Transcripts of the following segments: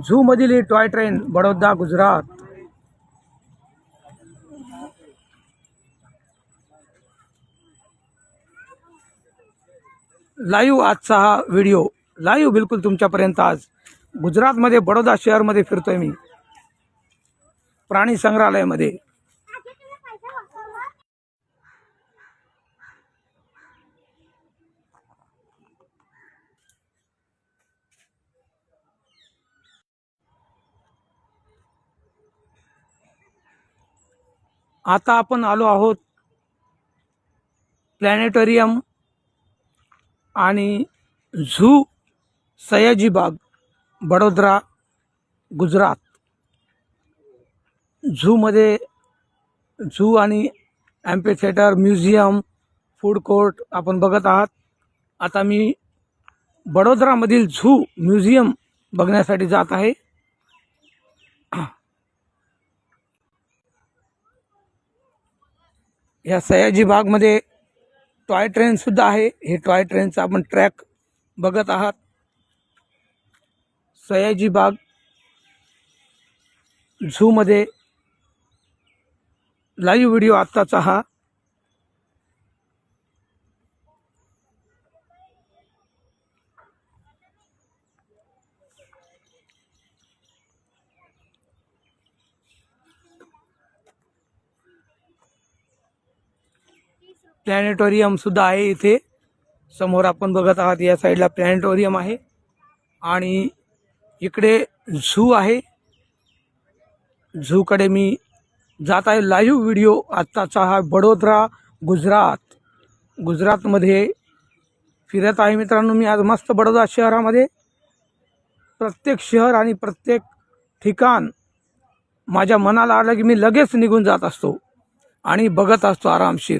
Zoo मधील ही toy train Baroda Gujarat. Live आजचा हा व्हिडिओ लाईव्ह बिलकुल तुमच्यापर्यंत आज गुजरातमध्ये बडोदा शहरमध्ये फिरतोय मी, प्राणी संग्रहालयामध्ये। आता आपण आलो आहोत प्लॅनेटोरियम आणि झू सयाजी बाग बडोदरा गुजरात। झूमध्ये झू आणि ॲम्पी थिएटर, म्युझियम, फूड कोर्ट आपण बघत आहात। आता मी बडोदरामधील झू म्युझियम बघण्यासाठी जात आहे। या सयाजी बागमध्ये टॉय ट्रेन सुद्धा आहे। हे टॉय ट्रेनचा आपण ट्रॅक बघत आहात। सयाजी बाग झूमध्ये लाईव्ह व्हिडिओ आत्ताचा हा। प्लॅनेटोरियम सुद्धा आहे इथे समोर आपण बघत आहात। या साईडला प्लॅनेटोरियम आहे आणि इकडे झू आहे। झूकडे मी जात आहे। लाईव्ह व्हिडिओ आत्ताचा हा बडोदरा गुजरातमध्ये फिरत आहे मित्रांनो मी आज मस्त बडोदा शहरामध्ये। प्रत्येक शहर आणि प्रत्येक ठिकाण माझ्या मनाला आलं की मी लगेच निघून जात असतो आणि बघत असतो आरामशीर।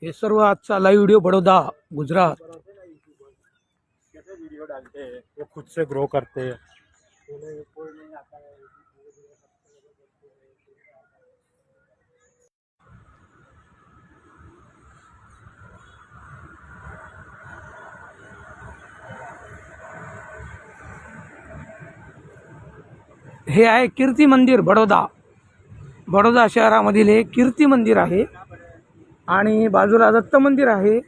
ये सर्व आजचा लाइव वीडियो बड़ौदा गुजरात। कैसे वीडियो डालते हैं, वो खुद से ग्रो करते हैं। हे आहे कीर्ती मंदिर बडोदा शहरामधील हे कीर्ती मंदिर आहे आणि बाजूला दत्त मंदिर आहे।